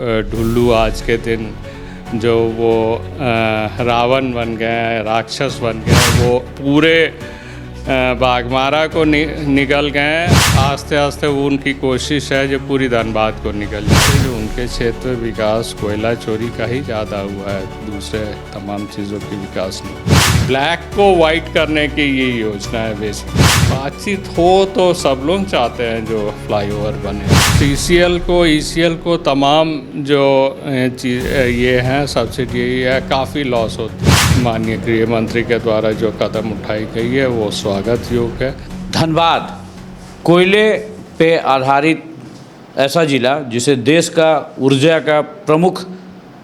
ढुल्लू आज के दिन जो वो रावण बन गए, राक्षस बन गए, वो पूरे बाघमारा को निकल गए। आस्ते आस्ते वो उनकी कोशिश है जो पूरी धनबाद को निकल जाए। जो उनके क्षेत्र में विकास कोयला चोरी का ही ज़्यादा हुआ है, दूसरे तमाम चीज़ों की विकास नहीं। ब्लैक को वाइट करने की ये योजना है बेसिक। बातचीत हो तो सब लोग चाहते हैं जो फ्लाईओवर बने। CCL को, ECL को तमाम जो ये हैं सब्सिडी है, काफ़ी लॉस होती है। माननीय गृह मंत्री के द्वारा जो कदम उठाई गई है वो स्वागत योग्य है। धनबाद कोयले पे आधारित ऐसा ज़िला जिसे देश का ऊर्जा का प्रमुख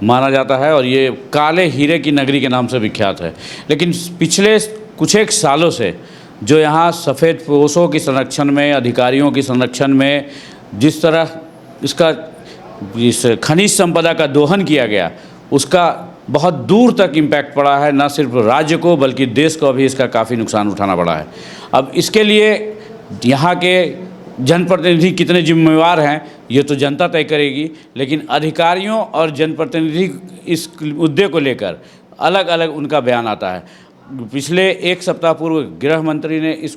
माना जाता है और ये काले हीरे की नगरी के नाम से विख्यात है। लेकिन पिछले कुछ एक सालों से जो यहाँ सफ़ेद पोशों की संरक्षण में, अधिकारियों की संरक्षण में जिस तरह इस खनिज संपदा का दोहन किया गया, उसका बहुत दूर तक इम्पैक्ट पड़ा है। न सिर्फ राज्य को बल्कि देश को भी इसका काफ़ी नुकसान उठाना पड़ा है। अब इसके लिए यहाँ के जनप्रतिनिधि कितने जिम्मेवार हैं ये तो जनता तय करेगी, लेकिन अधिकारियों और जनप्रतिनिधि इस मुद्दे को लेकर अलग अलग उनका बयान आता है। पिछले एक सप्ताह पूर्व गृह मंत्री ने इस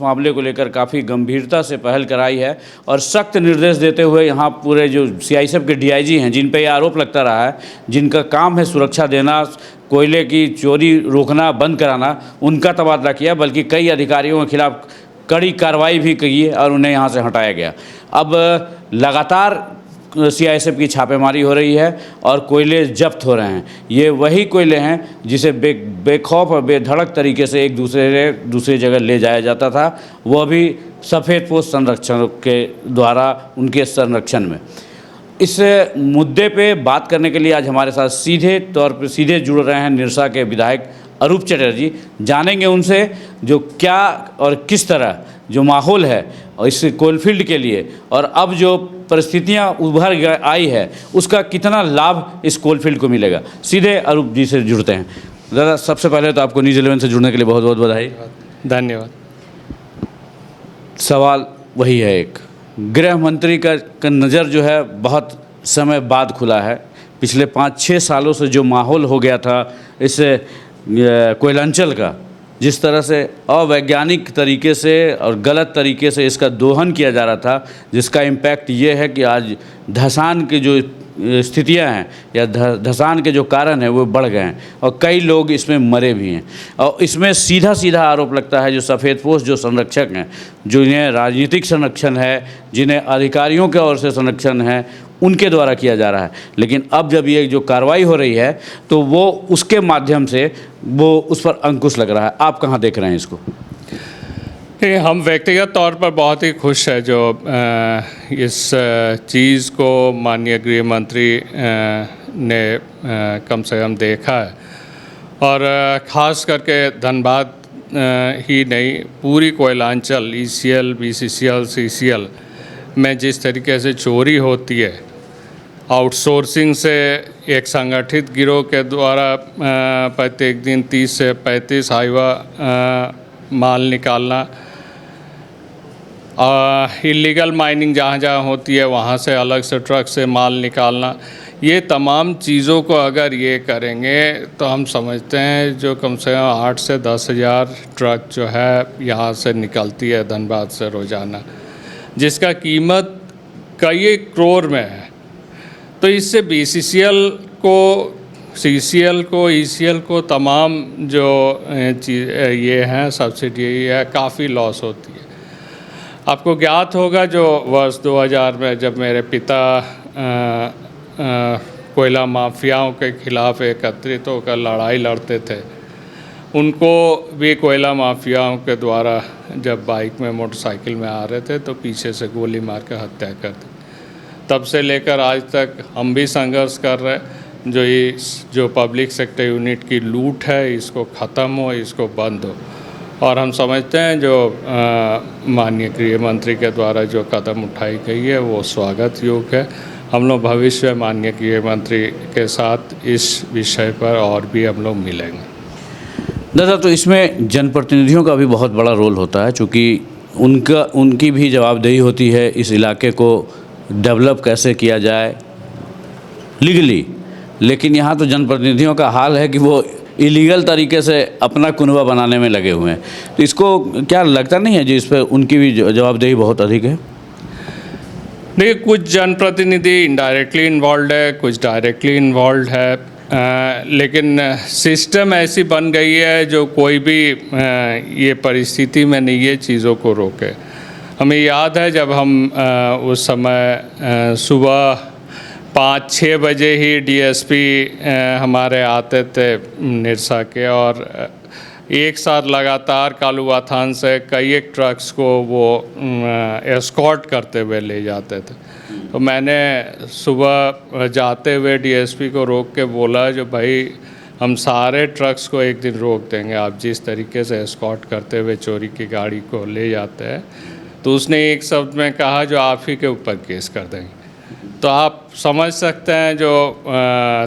मामले को लेकर काफ़ी गंभीरता से पहल कराई है और सख्त निर्देश देते हुए यहाँ पूरे जो CISF के DIG हैं, जिन पे ये आरोप लगता रहा है, जिनका काम है सुरक्षा देना, कोयले की चोरी रोकना, बंद कराना, उनका तबादला किया। बल्कि कई अधिकारियों के खिलाफ कड़ी कार्रवाई भी की और उन्हें यहाँ से हटाया गया। अब लगातार CISF की छापेमारी हो रही है और कोयले जब्त हो रहे हैं। ये वही कोयले हैं जिसे बेखौफ और बेधड़क तरीके से एक दूसरे जगह ले जाया जाता था, वह भी सफ़ेद पोश संरक्षण के द्वारा उनके संरक्षण में। इस मुद्दे पे बात करने के लिए आज हमारे साथ सीधे जुड़ रहे हैं निरसा के विधायक अरूप चटर्जी। जानेंगे उनसे जो क्या और किस तरह जो माहौल है इस कोलफील्ड के लिए और अब जो परिस्थितियां उभर आई है उसका कितना लाभ इस कोलफील्ड को मिलेगा। सीधे अरूप जी से जुड़ते हैं। दादा, सबसे पहले तो आपको न्यूज़ 11 से जुड़ने के लिए बहुत बहुत बधाई। धन्यवाद। सवाल वही है, एक गृह मंत्री का नज़र जो है बहुत समय बाद खुला है। पिछले 5-6 सालों से जो माहौल हो गया था इस कोयलांचल का, जिस तरह से अवैज्ञानिक तरीके से और गलत तरीके से इसका दोहन किया जा रहा था, जिसका इम्पैक्ट ये है कि आज धसान की जो स्थितियां हैं या धसान के जो कारण हैं वो बढ़ गए हैं और कई लोग इसमें मरे भी हैं। और इसमें सीधा आरोप लगता है जो सफ़ेदपोश जो संरक्षक हैं, जो इन्हें राजनीतिक संरक्षण है, जिन्हें अधिकारियों के ओर से संरक्षण है, उनके द्वारा किया जा रहा है। लेकिन अब जब ये जो कार्रवाई हो रही है तो वो उसके माध्यम से वो उस पर अंकुश लग रहा है। आप कहाँ देख रहे हैं इसको? हम व्यक्तिगत तौर पर बहुत ही खुश है जो इस चीज़ को माननीय गृह मंत्री ने कम से कम देखा है और ख़ास करके धनबाद ही नहीं, पूरी कोयलांचल ECL, BCCL, CCL में जिस तरीके से चोरी होती है, आउटसोर्सिंग से एक संगठित गिरोह के द्वारा प्रत्येक दिन 30 से 35 हाईवा माल निकालना, इलीगल माइनिंग जहाँ जहाँ होती है वहाँ से अलग से ट्रक से माल निकालना, ये तमाम चीज़ों को अगर ये करेंगे तो हम समझते हैं जो कम से कम 8 से 10 हज़ार ट्रक जो है यहाँ से निकलती है धनबाद से रोज़ाना, जिसका कीमत कई करोड़ में है। तो इससे BCCL को, CCL को, ECL को तमाम जो ये हैं सब्सिडी है, काफ़ी लॉस होती है। आपको ज्ञात होगा जो वर्ष 2000 में जब मेरे पिता कोयला माफियाओं के खिलाफ एकत्रित होकर लड़ाई लड़ते थे, उनको भी कोयला माफियाओं के द्वारा जब बाइक में, मोटरसाइकिल में आ रहे थे तो पीछे से गोली मार कर हत्या कर दी। तब से लेकर आज तक हम भी संघर्ष कर रहे हैं जो पब्लिक सेक्टर यूनिट की लूट है इसको ख़त्म हो, इसको बंद हो। और हम समझते हैं जो माननीय गृह मंत्री के द्वारा जो कदम उठाई गई है वो स्वागत योग्य है। हम लोग भविष्य में माननीय गृह मंत्री के साथ इस विषय पर और भी हम लोग मिलेंगे। दादा, तो इसमें जनप्रतिनिधियों का भी बहुत बड़ा रोल होता है, चूँकि उनकी भी जवाबदेही होती है इस इलाके को डेवलप कैसे किया जाए, लीगली, लेकिन यहाँ तो जनप्रतिनिधियों का हाल है कि वो इलीगल तरीके से अपना कुनबा बनाने में लगे हुए हैं। तो इसको क्या लगता नहीं है जी, इस पर उनकी भी जवाबदेही बहुत अधिक है? देखिए, कुछ जनप्रतिनिधि इनडायरेक्टली इन्वॉल्व है, कुछ डायरेक्टली इन्वॉल्व है, लेकिन सिस्टम ऐसी बन गई है जो कोई भी ये परिस्थिति में नहीं है चीज़ों को रोके। हमें याद है जब हम उस समय सुबह 5-6 बजे ही डीएसपी हमारे आते थे निरसा के, और एक साथ लगातार कालूवाथान से कई एक ट्रक्स को वो एस्कॉर्ट करते हुए ले जाते थे। तो मैंने सुबह जाते हुए डीएसपी को रोक के बोला, जो भाई हम सारे ट्रक्स को एक दिन रोक देंगे, आप जिस तरीके से एस्कॉर्ट करते हुए चोरी की गाड़ी को ले जाते हैं। तो उसने एक शब्द में कहा, जो आप ही के ऊपर केस कर देंगे। तो आप समझ सकते हैं जो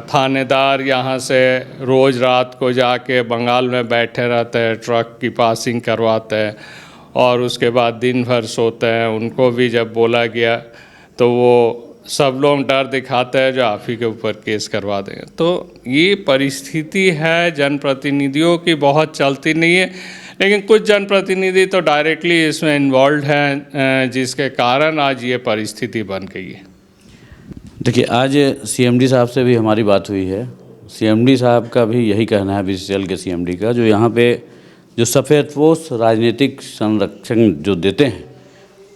थानेदार यहाँ से रोज़ रात को जाके बंगाल में बैठे रहते हैं, ट्रक की पासिंग करवाते हैं और उसके बाद दिन भर सोते हैं, उनको भी जब बोला गया तो वो सब लोग डर दिखाते हैं जो आप ही के ऊपर केस करवा देंगे। तो ये परिस्थिति है जनप्रतिनिधियों की, बहुत चलती नहीं है, लेकिन कुछ जनप्रतिनिधि तो डायरेक्टली इसमें इन्वॉल्व हैं, जिसके कारण आज ये परिस्थिति बन गई है। देखिए, आज सीएमडी साहब से भी हमारी बात हुई है। सीएमडी साहब का भी यही कहना है, बीसीसीएल के सीएमडी का, जो यहाँ पे जो सफ़ेदपोश राजनीतिक संरक्षण जो देते हैं,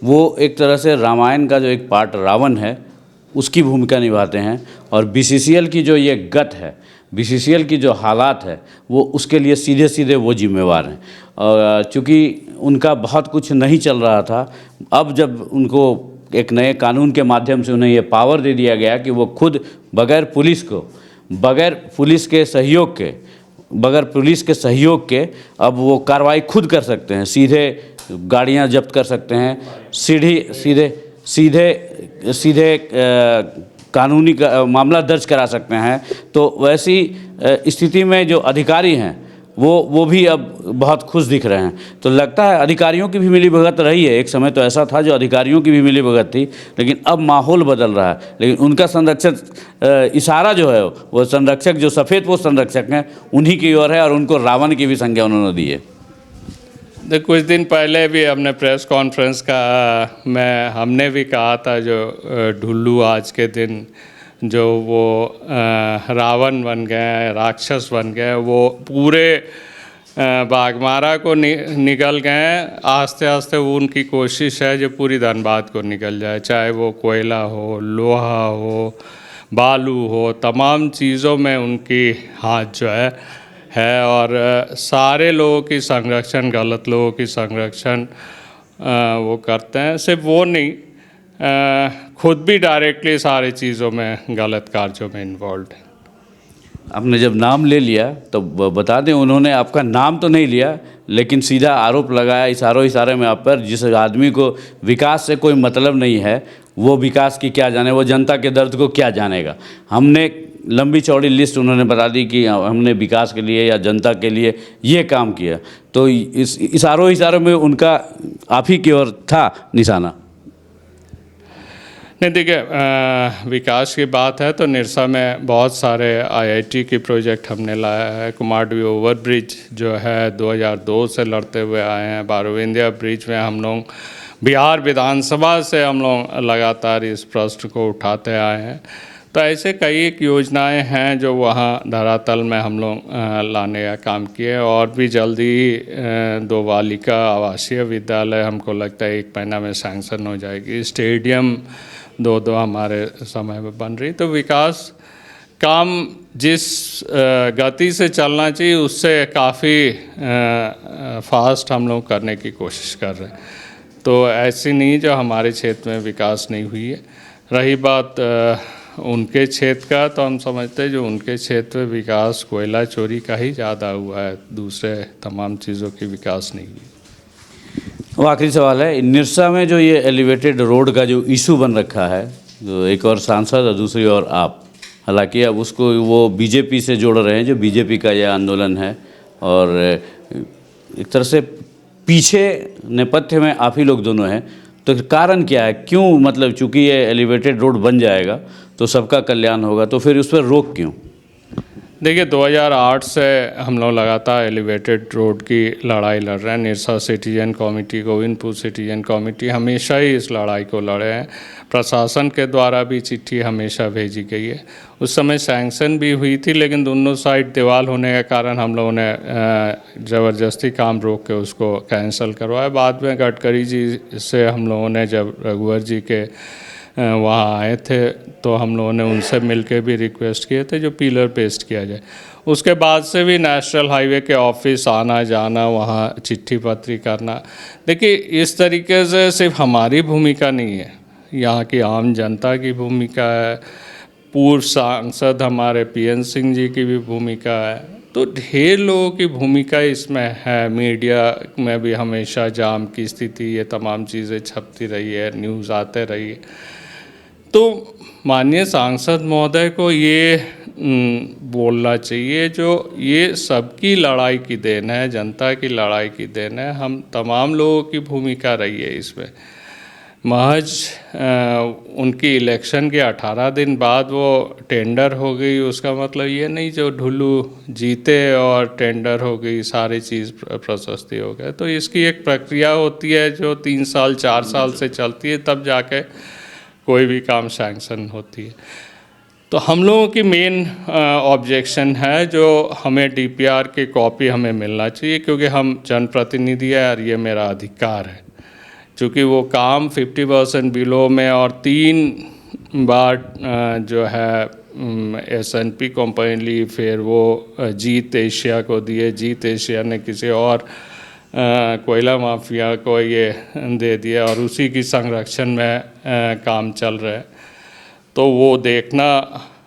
वो एक तरह से रामायण का जो एक पार्ट रावण है उसकी भूमिका निभाते हैं, और बीसीसीएल की जो ये गत है, बीसीसीएल की जो हालात है, वो उसके लिए सीधे सीधे वो जिम्मेवार हैं। और चूँकि उनका बहुत कुछ नहीं चल रहा था, अब जब उनको एक नए कानून के माध्यम से उन्हें ये पावर दे दिया गया कि वो खुद बगैर पुलिस के सहयोग के अब वो कार्रवाई खुद कर सकते हैं, सीधे गाड़ियां जब्त कर सकते हैं, सीधे कानूनी मामला दर्ज करा सकते हैं। तो वैसी स्थिति में जो अधिकारी हैं वो भी अब बहुत खुश दिख रहे हैं। तो लगता है अधिकारियों की भी मिलीभगत रही है। एक समय तो ऐसा था जो अधिकारियों की भी मिलीभगत थी, लेकिन अब माहौल बदल रहा है। लेकिन उनका संरक्षक इशारा जो है, वो संरक्षक जो सफ़ेदपोश संरक्षक हैं उन्हीं की ओर है, और उनको रावण की भी संज्ञा उन्होंने दी है। तो कुछ दिन पहले भी हमने प्रेस कॉन्फ्रेंस का हमने भी कहा था, जो ढुल्लू आज के दिन जो वो रावण बन गए, राक्षस बन गए, वो पूरे बाघमारा को निकल गए। आस्ते आस्ते वो उनकी कोशिश है जो पूरी धनबाद को निकल जाए, चाहे वो कोयला हो, लोहा हो, बालू हो, तमाम चीज़ों में उनकी हाथ जो है। और सारे लोगों की संरक्षण, गलत लोगों की संरक्षण वो करते हैं। सिर्फ वो नहीं, खुद भी डायरेक्टली सारी चीज़ों में, गलत कार्यों में इन्वॉल्व है। आपने जब नाम ले लिया तो बता दें, उन्होंने आपका नाम तो नहीं लिया, लेकिन सीधा आरोप लगाया इशारे में आप पर, जिस आदमी को विकास से कोई मतलब नहीं है, वो विकास की क्या जाने, वो जनता के दर्द को क्या जानेगा। हमने लंबी चौड़ी लिस्ट उन्होंने बता दी कि हमने विकास के लिए या जनता के लिए ये काम किया। तो इस इशारों में उनका आप ही की ओर था निशाना। नहीं, देखिए, विकास की बात है तो निरसा में बहुत सारे आईआईटी के प्रोजेक्ट हमने लाया है। कुमारडुबी ओवर ब्रिज जो है 2002 से लड़ते हुए आए हैं। बारोविंदिया ब्रिज में हम लोग बिहार विधानसभा से हम लोग लगातार इस प्रश्न को उठाते आए हैं। तो ऐसे कई एक योजनाएं हैं जो वहाँ धरातल में हम लोग लाने का काम किए, और भी जल्दी 2 बालिका आवासीय विद्यालय हमको लगता है 1 महीना में सैंक्शन हो जाएगी। स्टेडियम 2 हमारे समय में बन रही। तो विकास काम जिस गति से चलना चाहिए उससे काफ़ी फास्ट हम लोग करने की कोशिश कर रहे हैं। तो ऐसी नहीं जो हमारे क्षेत्र में विकास नहीं हुई है। रही बात उनके क्षेत्र का, तो हम समझते हैं जो उनके क्षेत्र में विकास कोयला चोरी का ही ज़्यादा हुआ है, दूसरे तमाम चीज़ों की विकास नहीं हुई। वो आखिरी सवाल है, निरसा में जो ये एलिवेटेड रोड का जो इशू बन रखा है, जो एक और सांसद और दूसरी ओर आप, हालांकि अब उसको वो बीजेपी से जोड़ रहे हैं, जो बीजेपी का यह आंदोलन है, और एक तरह से पीछे नेपथ्य में आप ही लोग दोनों हैं। तो कारण क्या है, क्यों, मतलब चूंकि ये एलिवेटेड रोड बन जाएगा तो सबका कल्याण होगा, तो फिर उस पर रोक क्यों? देखिए 2008 से हम लोग लगातार एलिवेटेड रोड की लड़ाई लड़ रहे हैं। Nirsa citizen committee, Govindpur citizen committee हमेशा ही इस लड़ाई को लड़े हैं। प्रशासन के द्वारा भी चिट्ठी हमेशा भेजी गई है। उस समय सैंक्शन भी हुई थी, लेकिन दोनों साइड दीवार होने के कारण हम लोगों ने ज़बरदस्ती काम रोक के उसको कैंसिल करवाया। बाद में गडकरी जी से हम लोगों ने, जब रघुवर जी के वहाँ आए थे, तो हम लोगों ने उनसे मिलके भी रिक्वेस्ट किए थे जो पिलर पेस्ट किया जाए। उसके बाद से भी नेशनल हाईवे के ऑफिस आना जाना, वहाँ चिट्ठी पत्री करना। देखिए इस तरीके से सिर्फ हमारी भूमिका नहीं है, यहाँ की आम जनता की भूमिका है, पूर्व सांसद हमारे PN सिंह जी की भी भूमिका है, तो ढेर लोगों की भूमिका इसमें है। मीडिया में भी हमेशा जाम की स्थिति, ये तमाम चीज़ें छपती रही है, न्यूज़ आते रही है। तो माननीय सांसद महोदय को ये बोलना चाहिए जो ये सबकी लड़ाई की देन है, जनता की लड़ाई की देन है। हम तमाम लोगों की भूमिका रही है इसमें। महज उनकी इलेक्शन के 18 दिन बाद वो टेंडर हो गई, उसका मतलब ये नहीं जो ढुल्लू जीते और टेंडर हो गई, सारी चीज़ प्रशस्ति हो गए। तो इसकी एक प्रक्रिया होती है जो 3 साल 4 साल से चलती है, तब जाके कोई भी काम सैंक्शन होती है। तो हम लोगों की मेन ऑब्जेक्शन है जो हमें DPR की कॉपी हमें मिलना चाहिए, क्योंकि हम जनप्रतिनिधि है और ये मेरा अधिकार है। चूँकि वो काम 50% बिलो में और 3 बार जो है S&P कंपनी ली, फिर वो जीत एशिया को दिए, जीत एशिया ने किसी और कोयला माफिया को ये दे दिया और उसी की संरक्षण में काम चल रहा है। तो वो देखना,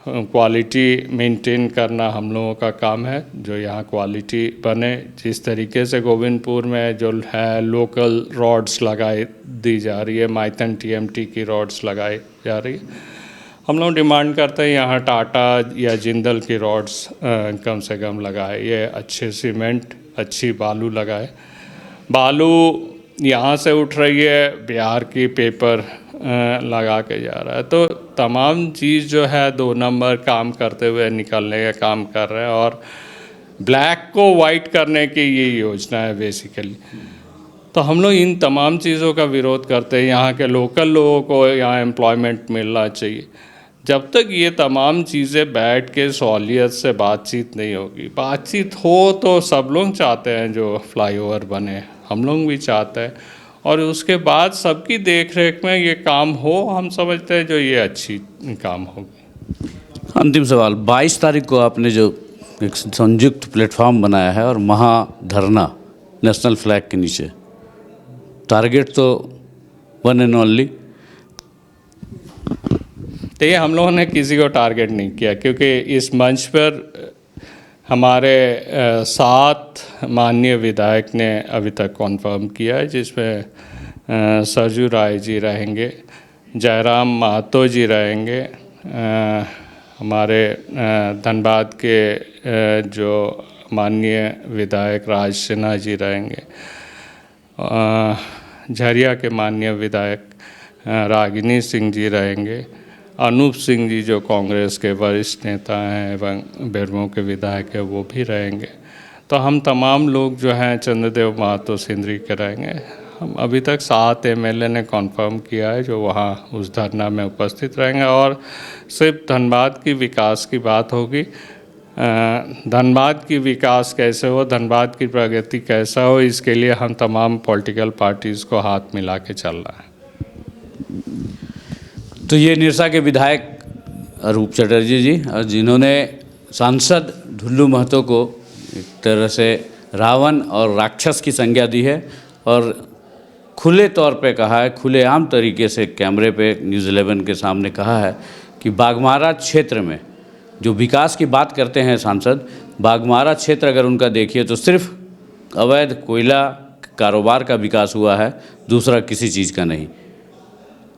क्वालिटी मेंटेन करना हम लोगों का काम है, जो यहाँ क्वालिटी बने। जिस तरीके से गोविंदपुर में जो है लोकल रॉड्स लगाई दी जा रही है, माइथन TMT की रॉड्स लगाई जा रही है, हम लोग डिमांड करते हैं यहाँ टाटा या जिंदल की रॉड्स कम से कम लगाए, ये अच्छे सीमेंट, अच्छी बालू लगाए। बालू यहाँ से उठ रही है, बिहार की पेपर लगा के जा रहा है। तो तमाम चीज़ जो है 2 नंबर काम करते हुए निकलने का काम कर रहे हैं और ब्लैक को वाइट करने की ये योजना है बेसिकली। तो हम लोग इन तमाम चीज़ों का विरोध करते हैं। यहाँ के लोकल लोगों को यहाँ एम्प्लॉयमेंट मिलना चाहिए। जब तक ये तमाम चीज़ें बैठ के सहूलियत से बातचीत नहीं होगी, बातचीत हो तो सब लोग चाहते हैं जो फ्लाईओवर बने, हम लोग भी चाहते हैं, और उसके बाद सबकी देख रेख में ये काम हो, हम समझते हैं जो ये अच्छी काम होगी। अंतिम सवाल, 22 तारीख को आपने जो एक संयुक्त प्लेटफॉर्म बनाया है और महाधरना नेशनल फ्लैग के नीचे, टारगेट तो वन एंड ओनली। देखिए हम लोगों ने किसी को टारगेट नहीं किया, क्योंकि इस मंच पर हमारे 7 माननीय विधायक ने अभी तक कॉन्फर्म किया है, जिसमें सरजू राय जी रहेंगे, जयराम महतो जी रहेंगे, हमारे धनबाद के जो माननीय विधायक राज सिन्हा जी रहेंगे, झरिया के माननीय विधायक रागिनी सिंह जी रहेंगे, अनूप सिंह जी जो कांग्रेस के वरिष्ठ नेता हैं एवं बेरमो के विधायक है वो भी रहेंगे। तो हम तमाम लोग जो हैं चंद्रदेव महतो सिंदरी के रहेंगे। हम अभी तक 7 MLA ने कॉन्फर्म किया है जो वहाँ उस धरना में उपस्थित रहेंगे, और सिर्फ धनबाद की विकास की बात होगी। धनबाद की विकास कैसे हो, धनबाद की प्रगति कैसा हो, इसके लिए हम तमाम पॉलिटिकल पार्टीज़ को हाथ मिला के चल रहा है। तो ये निरसा के विधायक अरूप चटर्जी जी, और जिन्होंने सांसद ढुल्लू महतो को एक तरह से रावण और राक्षस की संज्ञा दी है, और खुले तौर पे कहा है, खुलेआम तरीके से कैमरे पे न्यूज़ 11 के सामने कहा है कि बाघमारा क्षेत्र में जो विकास की बात करते हैं सांसद, बाघमारा क्षेत्र अगर उनका देखिए तो सिर्फ अवैध कोयला कारोबार का विकास हुआ है, दूसरा किसी चीज़ का नहीं।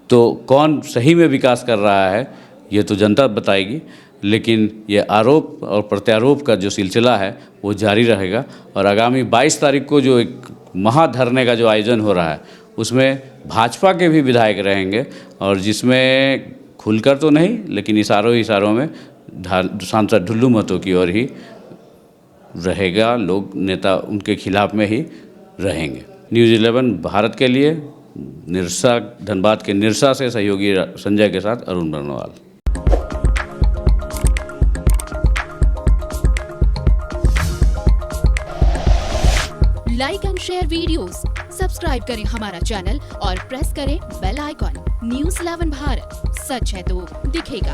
तो कौन सही में विकास कर रहा है ये तो जनता बताएगी, लेकिन ये आरोप और प्रत्यारोप का जो सिलसिला है वो जारी रहेगा। और आगामी 22 तारीख को जो एक महाधरने का जो आयोजन हो रहा है उसमें भाजपा के भी विधायक रहेंगे, और जिसमें खुलकर तो नहीं, लेकिन इशारों में सांसद ढुल्लू महतो की ओर ही रहेगा, लोग नेता उनके खिलाफ में ही रहेंगे। न्यूज़ 11 भारत के लिए निरसा, धनबाद के निरसा से सहयोगी संजय के साथ Arun Barnwal. Like and share videos, subscribe करें हमारा चैनल और प्रेस करें बेल आइकॉन। न्यूज़ 11 भारत, सच है तो दिखेगा।